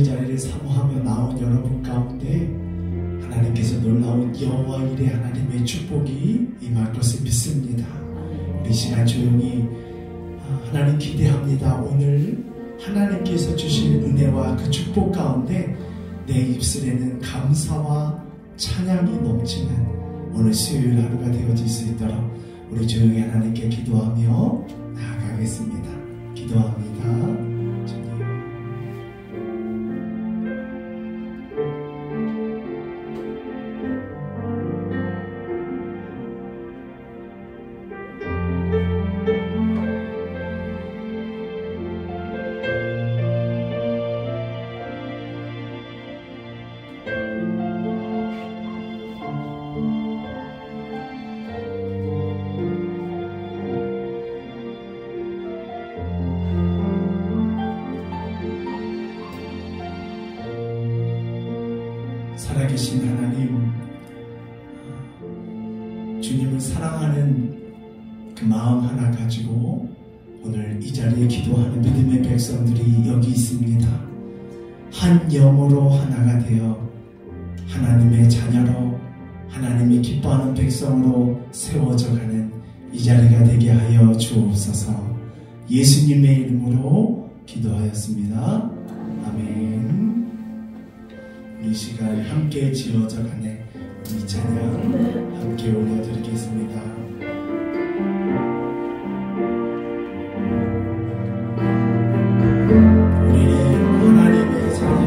자리를 사모하며 나온 여러분 가운데 하나님께서 놀라운 여호와 일의 하나님의 축복이 임할 것을 믿습니다. 우리 시간 조용히 하나님 기대합니다. 오늘 하나님께서 주신 은혜와 그 축복 가운데 내 입술에는 감사와 찬양이 넘치는 오늘 수요일 하루가 되어질 수 있도록 우리 조용히 하나님께 기도하며 나아가겠습니다. 기도합니다. 살아계신 하나님, 주님을 사랑하는 그 마음 하나 가지고 오늘 이 자리에 기도하는 믿음의 백성들이 여기 있습니다. 한 영으로 하나가 되어 하나님의 자녀로 하나님이 기뻐하는 백성으로 세워져가는 이 자리가 되게 하여 주옵소서. 예수님의 이름으로 기도하였습니다. 아멘. 이 시간 함께 지어져가네 이 찬양 함께 올려드리겠습니다. 우리는 하나님의 자녀,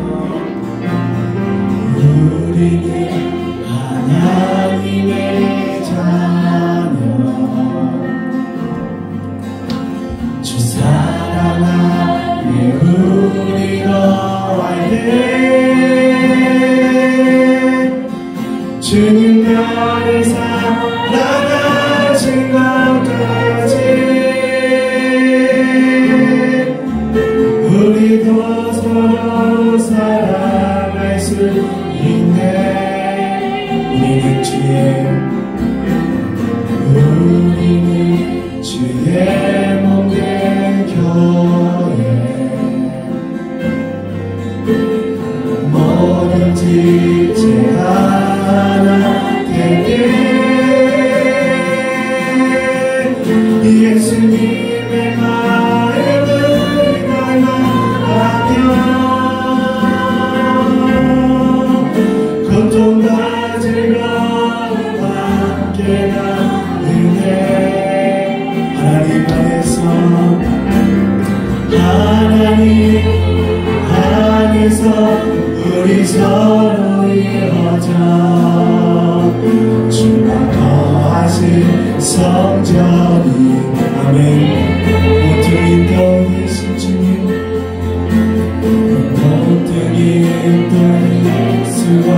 우리는 하나님의 자녀, 주 사랑하네 우리로 알네. 주님 나를 사랑하신 것까지 우리도 서로 사랑할 수 있네. 우리는 주의 몸된 교회, 뭐든지 제하나 되게 예수님의 마음을 닮아가며 고통과 즐거움 함께 나누네. 하나님 안에서 우리 서로 이어져 주가 거하신 성전이 아멘. 모든 인도이신 주님, 모든 예수와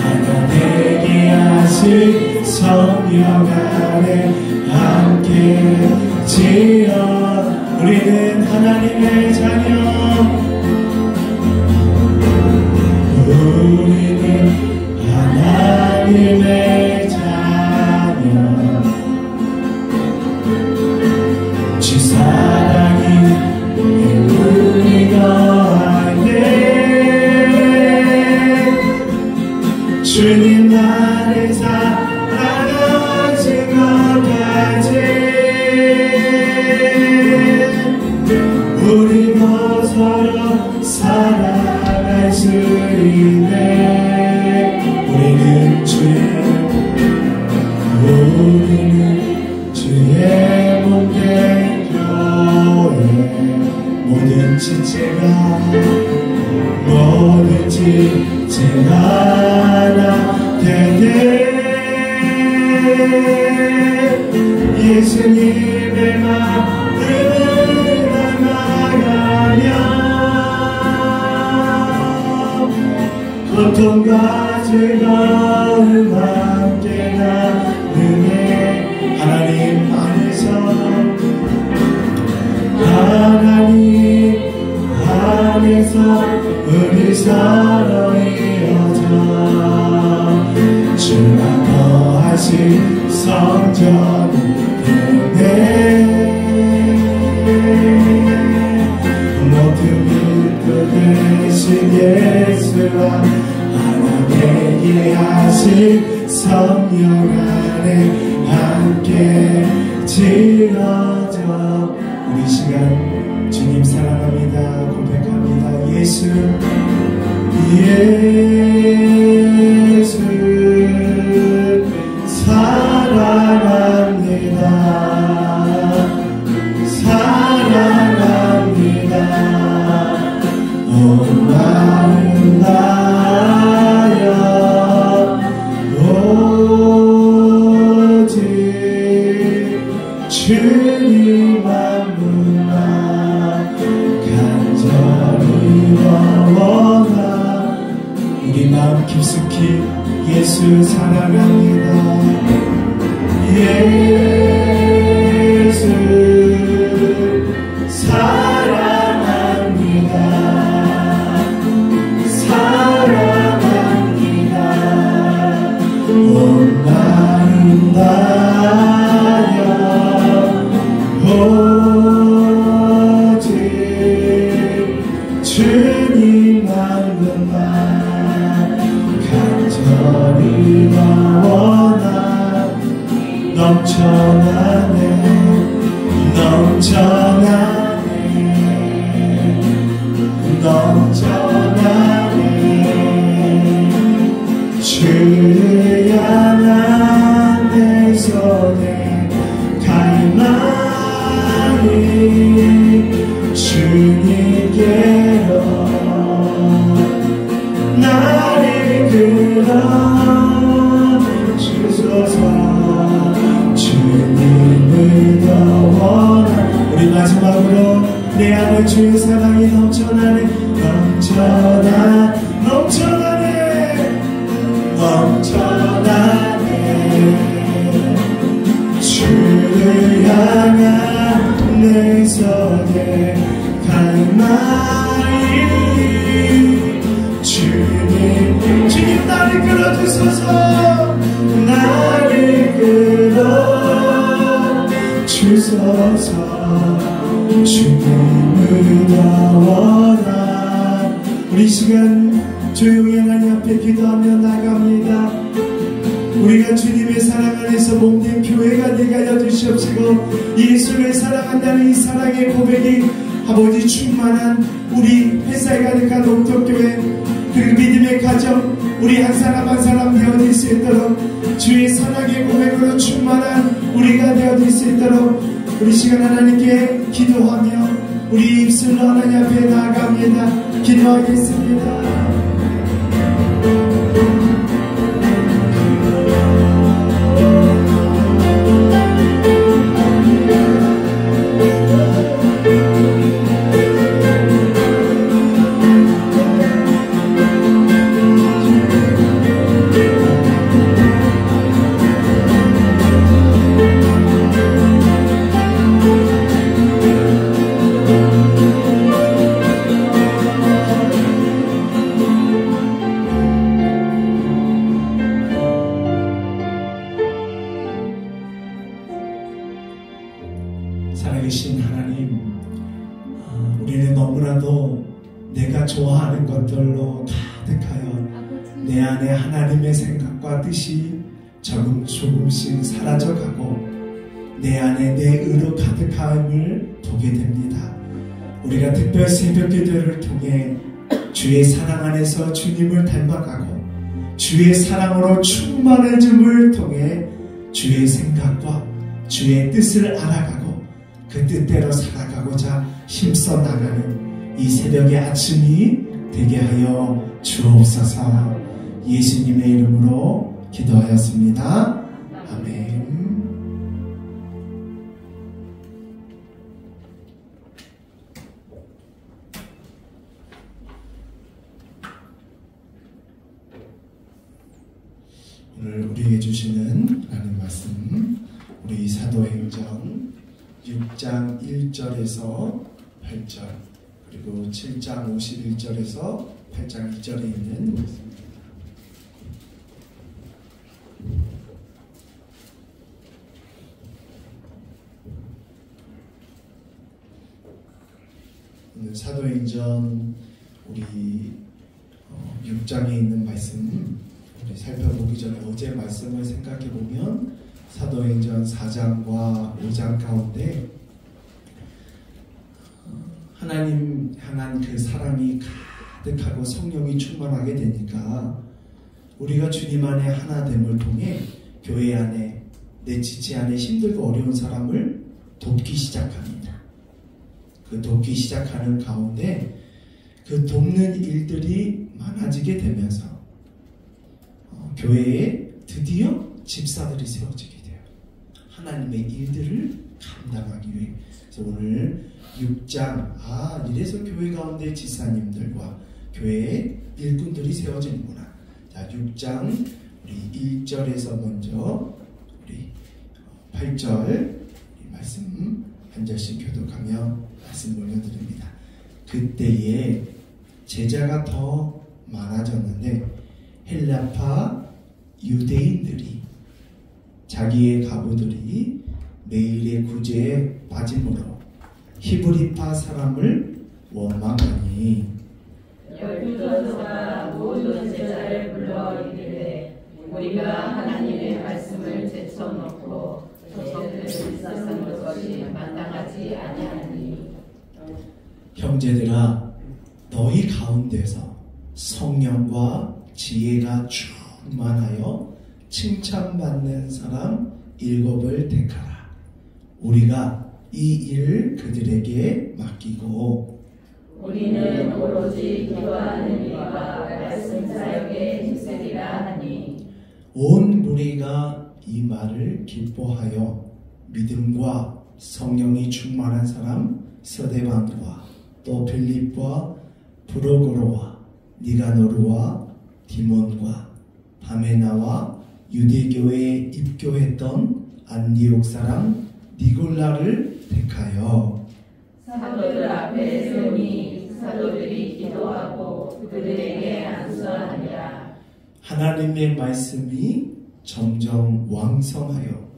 하나 되게 하신 성령 안에 함께 지어 우리는 하나님의 자녀, 우리는 하나님의 자녀, 주 사랑이 우리가 알네. 주님 나를 사랑하신 것까지 우리도 서로 사랑할 수 있네. 우리는 주의 몸된 교회, 뭐든지 제가 하나 되네. 예수님의 마음을 닮아가며 고통과 즐거움 함께 나누네. 하나님 안에서 우리 서로 이어져 주가 거하신 성전이 되네. 모든 믿고 되신 예수와 하나님의 예하신 성령 안에 함께 지어져 우리 시간 주님 사랑합니다 고백합니다. 예수 사랑합니다. 사랑합니다. 온 마음 다하여 오직 주님만만 간절히 원하 우리 마음 깊숙이 예수 사랑합니다. 예수 사랑합니다. 사랑합니다. 온 마음 다하여 오직 주님만만 간절히 원하 넘쳐나네 넘쳐나네 넘쳐나네 주를 향한 내 손에 갈망이 주님께로 나를 끌어 주소서. 주님을 더 원하 우리 마지막으로 내 안에 주의 사랑이 넘쳐나네 넘쳐나네 넘쳐나네 주를 향한 내 손에 갈망이 주님 나를 끌어주소서. 나를 끌어주소서. 주님을 더 원하 우리 시간 조용히 하나님 앞에 기도하며 나갑니다. 우리가 주님의 사랑 안에서 몸된 교회가 되게 하여 주시옵시고 예수를 사랑한다는 이 사랑의 고백이 아버지 충만한 우리 회사에 가득한 옥토교회 그리고 믿음의 가정 우리 한 사람 한 사람 되어질 수 있도록 주의 사랑의 고백으로 충만한 우리가 되어질 수 있도록 우리 시간 하나님께 기도하며 우리 입술로 하나님 앞에 나아갑니다. 기도하겠습니다. 살아계신 하나님, 우리는 너무나도 내가 좋아하는 것들로 가득하여 내 안에 하나님의 생각과 뜻이 조금씩 사라져가고 내 안에 내 의로 가득함을 보게 됩니다. 우리가 특별 새벽 기도를 통해 주의 사랑 안에서 주님을 닮아가고 주의 사랑으로 충만해짐을 통해 주의 생각과 주의 뜻을 알아가고 그 뜻대로 살아가고자 힘써 나가는 이 새벽의 아침이 되게 하여 주옵소서. 예수님의 이름으로 기도하였습니다. 아멘. 오늘 우리에게 주시는 하나님 말씀, 우리 사도행전 6장 1절에서 8절 그리고 7장 51절에서 8장 2절에 있는 말씀입니다. 오늘 사도행전 우리 6장에 있는 말씀 우리 살펴보기 전에 어제 말씀을 생각해 보면 사도행전 4장과 5장 가운데 하나님 향한 그 사랑이 가득하고 성령이 충만하게 되니까 우리가 주님 안에 하나됨을 통해 교회 안에 내 지체 안에 힘들고 어려운 사람을 돕기 시작합니다. 그 돕기 시작하는 가운데 그 돕는 일들이 많아지게 되면서 교회에 드디어 집사들이 세워지게 돼요. 하나님의 일들을 감당하기 위해. 그래서 오늘 6장 이래서 교회 가운데 지사님들과 교회의 일꾼들이 세워지는구나. 자, 6장 우리 1절에서 먼저 우리 8절 말씀 한 절씩 교독하며 말씀 올려드립니다. 그때에 제자가 더 많아졌는데 헬라파 유대인들이 자기의 가부들이 매일의 구제에 빠짐으로 히브리파 사람을 원망하니 12전서가 모든 제자를 불러 이르되 우리가 하나님의 말씀을 제쳐놓고 저들을 일사하는 것이 마땅하지 아니하니 형제들아 너희 가운데서 성령과 지혜가 충만하여 칭찬받는 사람 7을 택하라. 우리가 이 일을 그들에게 맡기고 우리는 오로지 기도하는 일과 말씀 사역에 힘쓰리라 하니 온 무리가 이 말을 기뻐하여 믿음과 성령이 충만한 사람 스데반과 또 빌립과 브로고로와 니가노르와 디몬과 바메나와 유대교회에 입교했던 안디옥 사람 니골라를 택하여 사도들 앞에 세우니 사도들이 기도하고 그들에게 안수하니라. 하나님의 말씀이 점점 왕성하여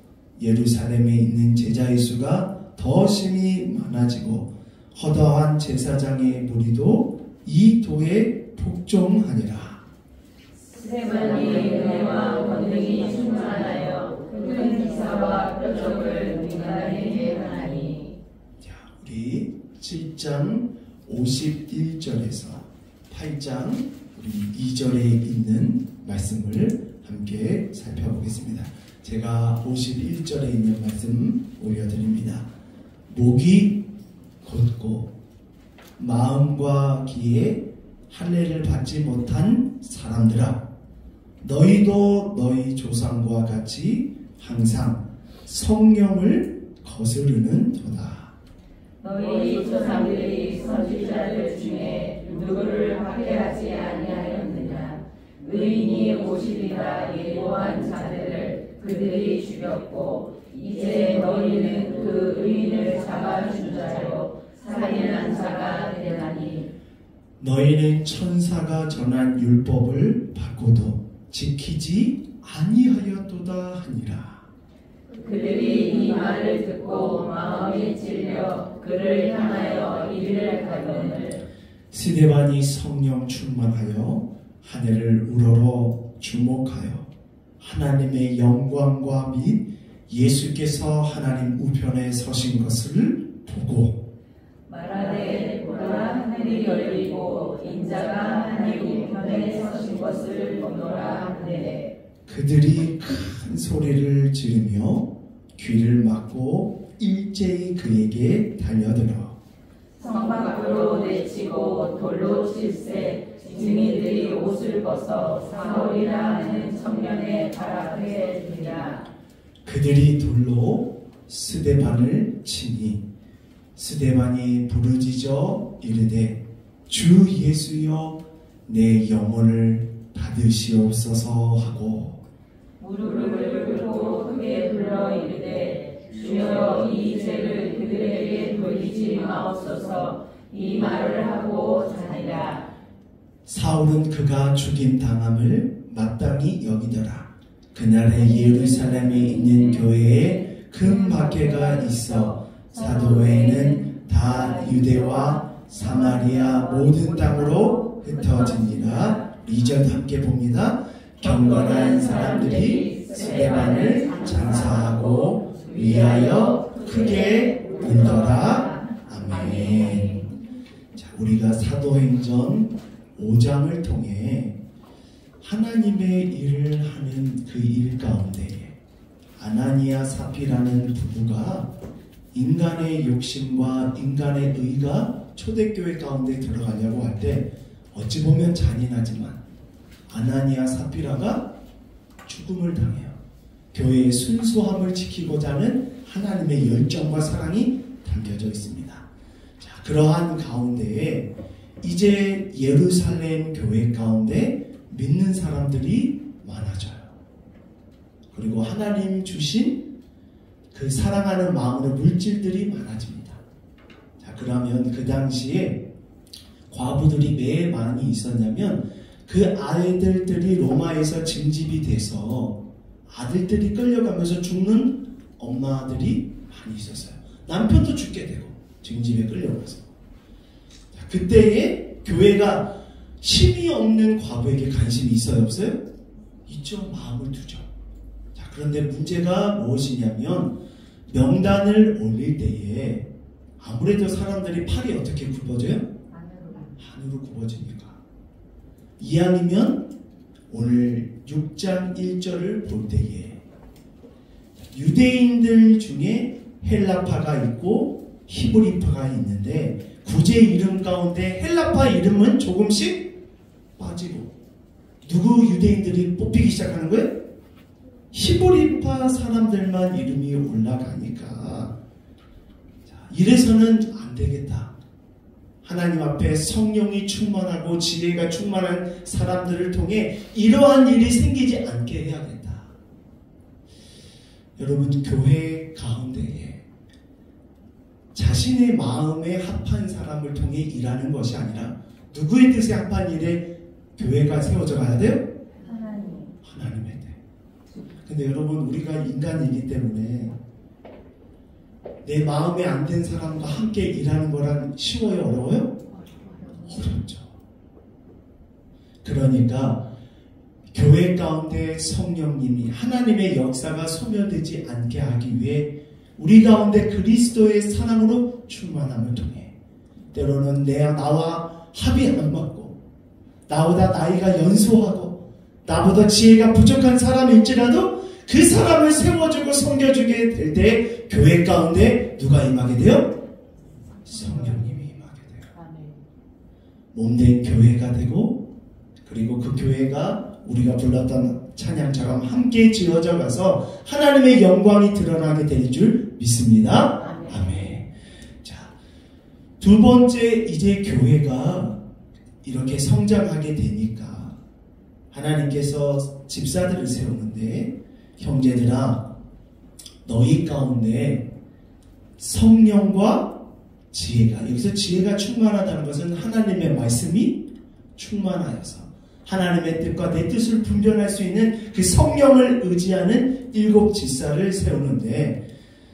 예루살렘에 있는 제자의 수가 더 심히 많아지고 허다한 제사장의 무리도 이 도에 복종하니라. 스데반이 은혜와 권능이 충만하여 큰 기사와 표적을 민간에게 하나니. 자, 우리 7장 51절에서 8장 우리 2절에 있는 말씀을 함께 살펴보겠습니다. 제가 51절에 있는 말씀 올려드립니다. 목이 곧고 마음과 귀에 할례를 받지 못한 사람들아 너희도 너희 조상과 같이 항상 성령을 거스르는 도다. 너희 조상들이 선지자들 중에 누구를 박해하지 아니하였느냐. 의인이 50이라 예고한 자들을 그들이 죽였고 이제 너희는 그 의인을 잡아준 자요 살인한 자가 되나니. 너희는 천사가 전한 율법을 받고도 지키지 아니하였도다 하니라. 그들이 이 말을 듣고 마음이 찔려 그를 향하여 이를 갈거늘. 스데반이 성령 충만하여 하늘을 우러러 주목하여 하나님의 영광과 및 예수께서 하나님 우편에 서신 것을 보고 말하되 보라 하늘이 열리고 인자가 하나님 우편에 서신 것을 보노라 하되 그들이 큰 소리를 지르며 귀를 막고 일제히 그에게 달려들어 성 밖으로 내치고 돌로 칠세 증인들이 옷을 벗어 사울이라 하는 청년의 발 앞에 두니라. 그들이 돌로 스데반을 치니 스데반이 부르짖어 이르되 주 예수여 내 영혼을 받으시옵소서 하고 무릎을 꿇고 크게 불러 이르되 주여 이 죄를 그들에게 돌리지 마옵소서. 이 말을 하고 자니라. 사울은 그가 죽임 당함을 마땅히 여기더라. 그날에 예루살렘에 있는 교회에 큰 박해가 있어 사도 외에는 다 유대와 사마리아 모든 땅으로 흩어지니라. 2절 함께 봅니다. 경건한 사람들이 스데반을 장사하고 위하여 크게 울더라. 아멘. 자, 우리가 사도행전 5장을 통해 하나님의 일을 하는 그 일 가운데 아나니아 사피라는 부부가 인간의 욕심과 인간의 의가 초대교회 가운데 들어가려고 할 때 어찌 보면 잔인하지만 아나니아 사피라가 죽음을 당해요. 교회의 순수함을 지키고자 하는 하나님의 열정과 사랑이 담겨져 있습니다. 자, 그러한 가운데에 이제 예루살렘 교회 가운데 믿는 사람들이 많아져요. 그리고 하나님 주신 그 사랑하는 마음으로 물질들이 많아집니다. 자, 그러면 그 당시에 과부들이 왜 많이 있었냐면 그 아이들들이 로마에서 징집이 돼서 아들들이 끌려가면서 죽는 엄마들이 많이 있었어요. 남편도 죽게 되고 징집에 끌려가서. 자, 그때에 교회가 힘이 없는 과부에게 관심이 있어요? 없어요? 있죠. 마음을 두죠. 자, 그런데 문제가 무엇이냐면 명단을 올릴 때에 아무래도 사람들이 팔이 어떻게 굽어져요? 하늘로 굽어집니까? 이왕이면 오늘 6장 1절을 볼 때에 유대인들 중에 헬라파가 있고 히브리파가 있는데 구제 이름 가운데 헬라파 이름은 조금씩 빠지고 누구 유대인들이 뽑히기 시작하는 거예요? 히브리파 사람들만 이름이 올라가니까 자, 이래서는 안 되겠다. 하나님 앞에 성령이 충만하고 지혜가 충만한 사람들을 통해 이러한 일이 생기지 않게 해야겠다. 여러분, 교회 가운데에 자신의 마음에 합한 사람을 통해 일하는 것이 아니라 누구의 뜻에 합한 일에 교회가 세워져 가야 돼요? 하나님의 뜻. 근데 여러분, 우리가 인간이기 때문에 내 마음에 안 든 사람과 함께 일하는 거란 쉬워요? 어려워요? 어렵죠. 그러니까 교회 가운데 성령님이 하나님의 역사가 소멸되지 않게 하기 위해 우리 가운데 그리스도의 사랑으로 충만함을 통해 때로는 나와 합이 안 맞고 나보다 나이가 연소하고 나보다 지혜가 부족한 사람일지라도 그 사람을 세워주고 섬겨주게 될 때 교회 가운데 누가 임하게 돼요? 성령님이 임하게 돼요. 몸된 교회가 되고 그리고 그 교회가 우리가 불렀던 찬양처럼 함께 지어져 가서 하나님의 영광이 드러나게 될 줄 믿습니다. 아멘. 자, 두 번째, 이제 교회가 이렇게 성장하게 되니까 하나님께서 집사들을 세우는데 형제들아, 너희 가운데 성령과 지혜가, 여기서 지혜가 충만하다는 것은 하나님의 말씀이 충만하여서 하나님의 뜻과 내 뜻을 분별할 수 있는 그 성령을 의지하는 7 지사를 세우는데,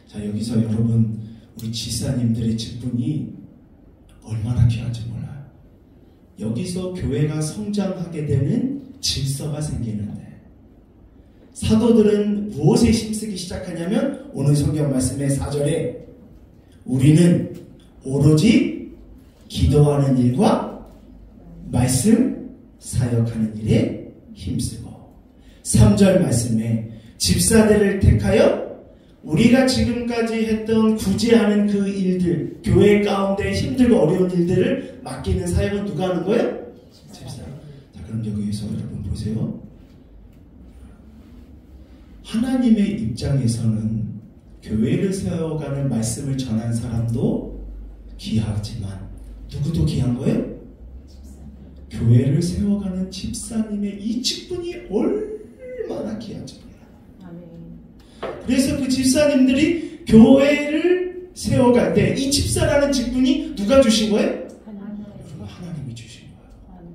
자, 여기서 여러분, 우리 지사님들의 직분이 얼마나 귀한지 몰라요. 여기서 교회가 성장하게 되는 질서가 생기는데, 사도들은 무엇에 힘쓰기 시작하냐면 오늘 성경 말씀의 4절에 우리는 오로지 기도하는 일과 말씀 사역하는 일에 힘쓰고, 3절 말씀에 집사들을 택하여 우리가 지금까지 했던 구제하는 그 일들, 교회 가운데 힘들고 어려운 일들을 맡기는 사역은 누가 하는 거예요? 집사. 자, 그럼 여기에서 여러분 보세요. 하나님의 입장에서는 교회를 세워가는 말씀을 전한 사람도 귀하지만 누구도 귀한 거예요? 교회를 세워가는 집사님의 이 직분이 얼마나 귀한지 몰라요. 그래서 그 집사님들이 교회를 세워갈 때 이 집사라는 직분이 누가 주신 거예요? 하나님이 주신 거예요.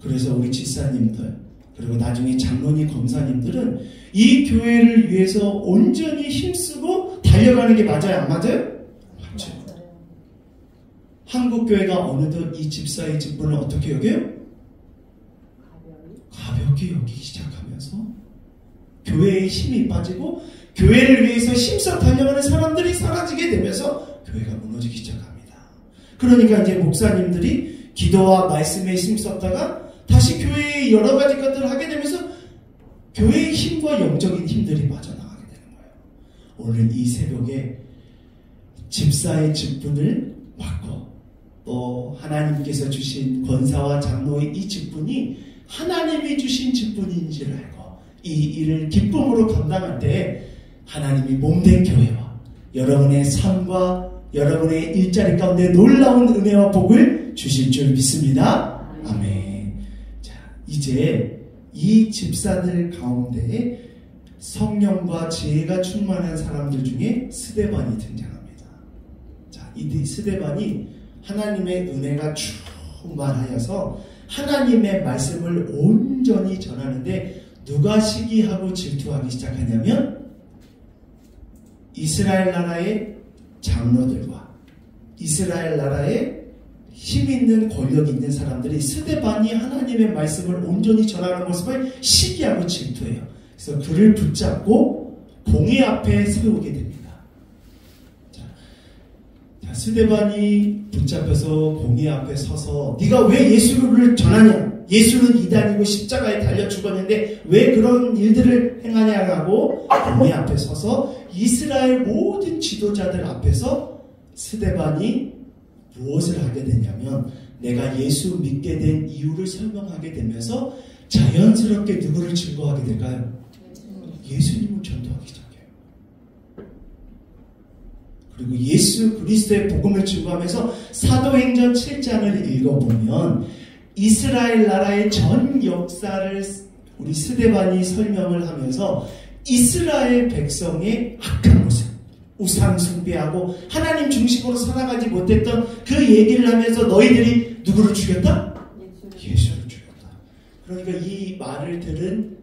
그래서 우리 집사님들 그리고 나중에 장로님, 검사님들은 이 교회를 위해서 온전히 힘쓰고 달려가는 게 맞아요? 안 맞아요? 맞죠. 한국교회가 어느덧 이 집사의 직분을 어떻게 여겨요? 가볍게 여기기 시작하면서 교회에 힘이 빠지고 교회를 위해서 힘써 달려가는 사람들이 사라지게 되면서 교회가 무너지기 시작합니다. 그러니까 이제 목사님들이 기도와 말씀에 힘썼다가 다시 교회의 여러 가지 것들을 하게 되면서 교회의 힘과 영적인 힘들이 빠져나가게 되는 거예요. 오늘 이 새벽에 집사의 직분을 맡고 또 하나님께서 주신 권사와 장로의 이 직분이 하나님이 주신 직분인지를 알고 이 일을 기쁨으로 감당할 때 하나님이 몸된 교회와 여러분의 삶과 여러분의 일자리 가운데 놀라운 은혜와 복을 주실 줄 믿습니다. 아멘. 자, 이제 이 집사들 가운데 성령과 지혜가 충만한 사람들 중에 스데반이 등장합니다. 자, 이 스데반이 하나님의 은혜가 충만하여서 하나님의 말씀을 온전히 전하는데 누가 시기하고 질투하기 시작하냐면 이스라엘 나라의 장로들과 이스라엘 나라의 힘 있는 권력 있는 사람들이 스데반이 하나님의 말씀을 온전히 전하는 모습을 시기하고 질투해요. 그래서 그를 붙잡고 공회 앞에 세우게 됩니다. 자, 스데반이 붙잡혀서 공회 앞에 서서 네가 왜 예수를 전하냐? 예수는 이단이고 십자가에 달려 죽었는데 왜 그런 일들을 행하냐라고 공회 앞에 서서 이스라엘 모든 지도자들 앞에서 스데반이 무엇을 하게 되냐면 내가 예수 믿게 된 이유를 설명하게 되면서 자연스럽게 누구를 증거하게 될까요? 예수님을 전도하기 시작해요. 그리고 예수 그리스도의 복음을 증거하면서 사도행전 7장을 읽어보면 이스라엘 나라의 전 역사를 우리 스데반이 설명을 하면서 이스라엘 백성의 악한 모습, 우상 숭배하고 하나님 중심으로 살아가지 못했던 그 얘기를 하면서 너희들이 누구를 죽였다? 예수를 죽였다. 그러니까 이 말을 들은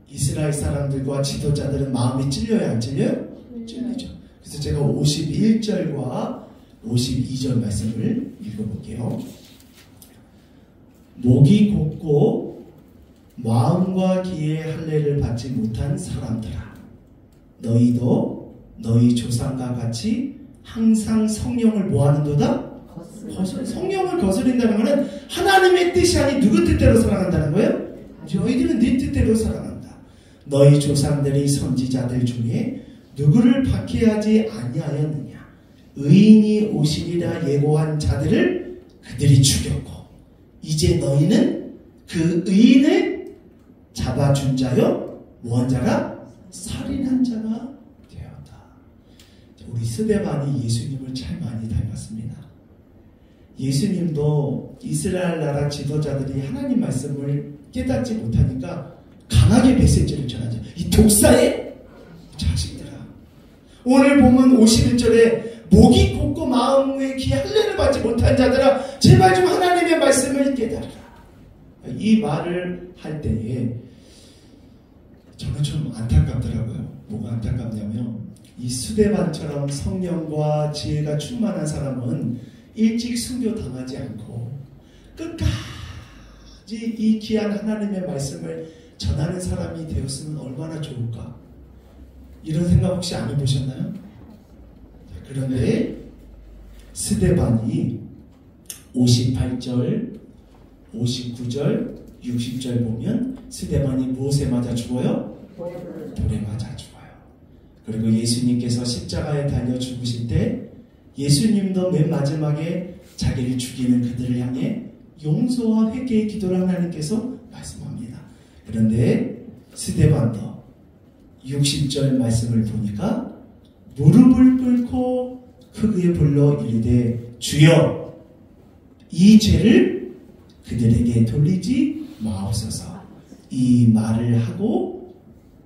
이스라엘 사람들과 지도자들은 마음이 찔려요, 안 찔려요? 찔리죠. 그래서 제가 51절과 52절 말씀을 읽어볼게요. 목이 곧고 마음과 기의 할례를 받지 못한 사람들아, 너희도 너희 조상과 같이 항상 성령을 뭐하는도다? 성령을 거스린다는 것은 하나님의 뜻이 아닌 누구 뜻대로 살아간다는 거예요? 너희들은 네 뜻대로 살아간다. 너희 조상들이 선지자들 중에 누구를 박해하지 아니하였느냐? 의인이 오시리라 예고한 자들을 그들이 죽였고 이제 너희는 그 의인을 잡아준 자요 뭐한 자라? 살인한 자가 되었다. 우리 스데반이 예수님을 참 많이 닮았습니다. 예수님도 이스라엘 나라 지도자들이 하나님 말씀을 깨닫지 못하니까 강하게 메시지를 전하죠. 이 독사의 자식들아. 오늘 보면 51절에 목이 곧고 마음의 귀 할례를 받지 못한 자들아 제발 좀 하나님의 말씀을 깨달으라. 이 말을 할 때에 저는 좀 안타깝더라고요. 뭐가 안타깝냐면 이 스데반처럼 성령과 지혜가 충만한 사람은 일찍 순교 당하지 않고 끝까지 이 귀한 하나님의 말씀을 전하는 사람이 되었으면 얼마나 좋을까? 이런 생각 혹시 안 해보셨나요? 그런데 스데반이 58절, 59절, 60절 보면 스데반이 무엇에 맞아 죽어요? 돌에 맞아 죽어요. 그리고 예수님께서 십자가에 달려 죽으실 때 예수님도 맨 마지막에 자기를 죽이는 그들을 향해 용서와 회개의 기도를 하나님께서 말씀합니다. 그런데 스데반도 60절 말씀을 보니까 무릎을 꿇고 크게 불러 이르되 주여 이 죄를 그들에게 돌리지 마옵소서. 이 말을 하고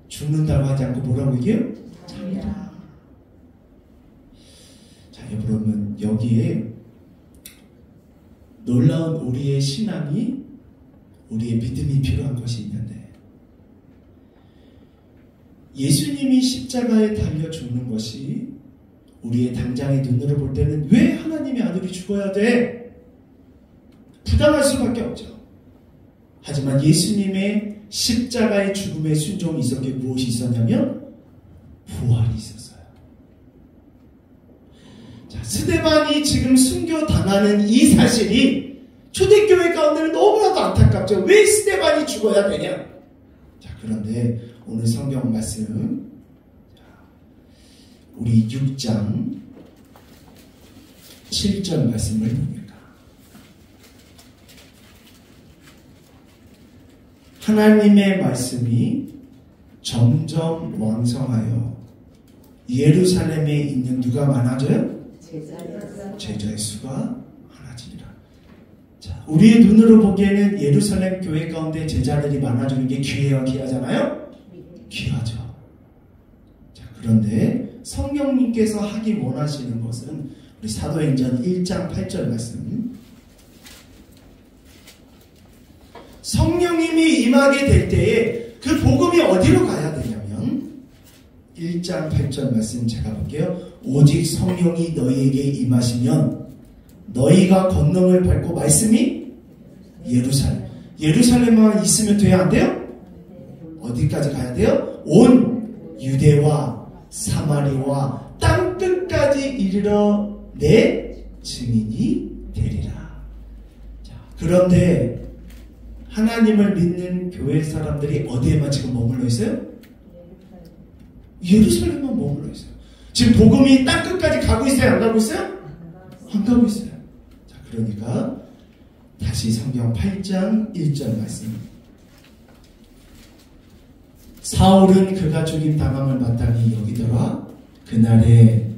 죽는다고 하지 않고 뭐라고 얘기해요? 참이라. 자, 여러분 여기에 놀라운 우리의 신앙이 우리의 믿음이 필요한 것이 있는데 예수님이 십자가에 달려 죽는 것이 우리의 당장의 눈으로 볼 때는 왜 하나님의 아들이 죽어야 돼? 부당할 수밖에 없죠. 하지만 예수님의 십자가의 죽음의 순종이 있었기에 무엇이 있었냐면 부활이 있었어요. 자, 스데반이 지금 순교당하는 이 사실이 초대교회 가운데는 너무나도 안타깝죠. 왜 스데반이 죽어야 되냐? 자, 그런데 오늘 성경 말씀 우리 6장 7절 말씀을 봅니다. 하나님의 말씀이 점점 왕성하여 예루살렘에 있는 누가 많아져요? 제자의 수가 많아지니라. 자, 우리의 눈으로 보기에는 예루살렘 교회 가운데 제자들이 많아지는 게 귀해요, 귀하잖아요? 귀하죠. 자, 그런데 성령님께서 하기 원하시는 것은 우리 사도행전 1장 8절 말씀, 성령님이 임하게 될 때에 그 복음이 어디로 가야 되냐면 1장 8절 말씀 제가 볼게요. 오직 성령이 너희에게 임하시면 너희가 권능을 받고 말씀이 예루살렘만 있으면 돼야 안 돼요? 어디까지 가야 돼요? 온 유대와 사마리와 땅끝까지 이르러 내 증인이 되리라. 자, 그런데 하나님을 믿는 교회 사람들이 어디에만 지금 머물러 있어요? 예루살렘만 머물러 있어요. 지금 복음이 땅끝까지 가고 있어요? 안 가고 있어요? 안 가고 있어요. 자, 그러니까 다시 성경 8장 1절 말씀. 사울은 그가 죽임 당함을 마땅히 여기더라. 그날에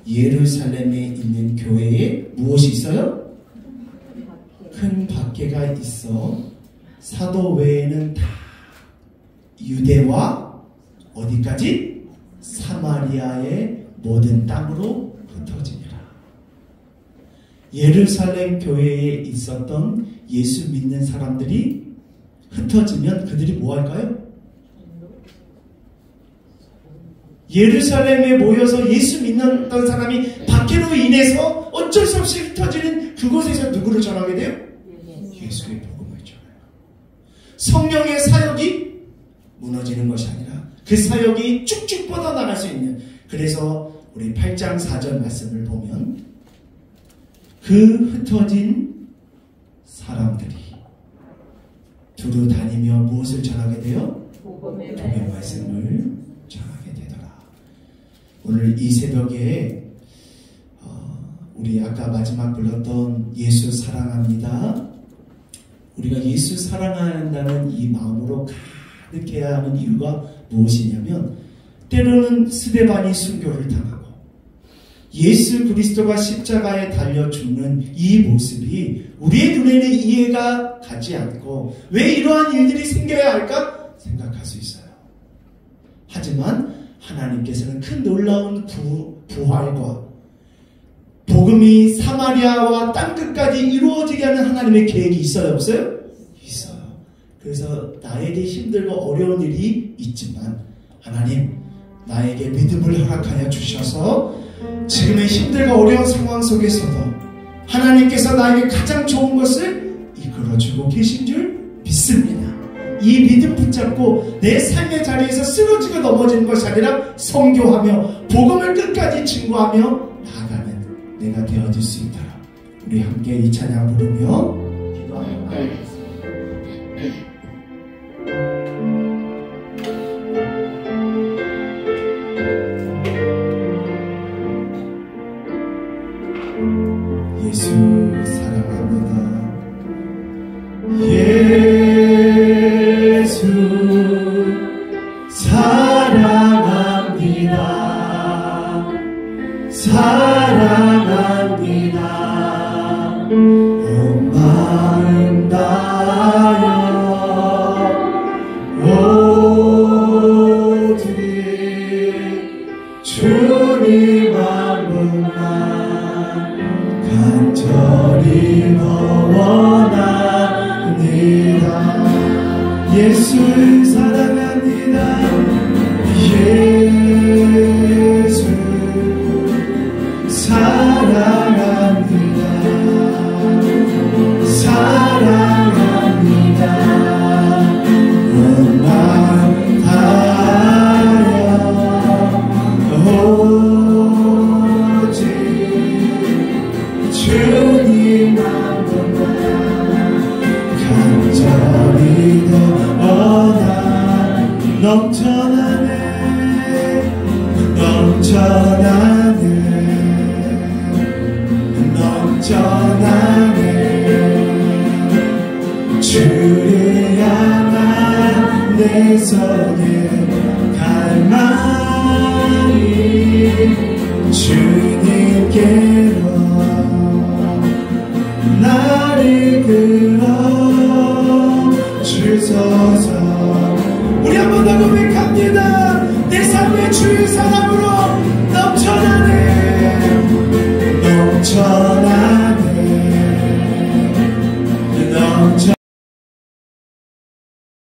예루살렘에 있는 교회에 무엇이 있어요? 큰 박해가 있어 사도 외에는 다 유대와 어디까지? 사마리아의 모든 땅으로 흩어지니라. 예루살렘 교회에 있었던 예수 믿는 사람들이 흩어지면 그들이 뭐 할까요? 예루살렘에 모여서 예수 믿는 사람이 박해로 인해서 어쩔 수 없이 흩어지는 그곳에서 누구를 전하게 돼요? 예수의 복음을 전해요. 성령의 사역이 무너지는 것이 아니라 그 사역이 쭉쭉 뻗어나갈 수 있는, 그래서 우리 8장 4절 말씀을 보면 그 흩어진 사람들이 두루 다니며 무엇을 전하게 돼요? 복음의 말씀을 전하게 되더라. 오늘 이 새벽에 우리 아까 마지막 불렀던 예수 사랑합니다. 우리가 예수 사랑한다는 이 마음으로 가득해야 하는 이유가 무엇이냐면, 때로는 스데반이 순교를 당하고 예수 그리스도가 십자가에 달려 죽는 이 모습이 우리의 눈에는 이해가 가지 않고 왜 이러한 일들이 생겨야 할까 생각할 수 있어요. 하지만 하나님께서는 큰 놀라운 부활과 복음이 사마리아와 땅끝까지 이루어지게 하는 하나님의 계획이 있어요, 없어요? 있어요. 그래서 나에게 힘들고 어려운 일이 있지만 하나님 나에게 믿음을 허락하여 주셔서 지금의 힘들고 어려운 상황 속에서도 하나님께서 나에게 가장 좋은 것을 이끌어주고 계신 줄 믿습니다. 이 믿음 붙잡고 내 삶의 자리에서 쓰러지고 넘어지는 것이 아니라 선교하며 복음을 끝까지 증거하며 나아가는 내가 되어질 수 있도록 우리 함께 이 찬양 부르며 기도하겠습니다. 예수 사랑합니다. 예수 사랑합니다. 사랑합니다. 온 마음 다하여 오직 주님 한 분만 간절히 원합니다. 예수 사랑합니다. 예수 기도하나 넘쳐나네 넘쳐나네 넘쳐나네 주를 향한 내 손에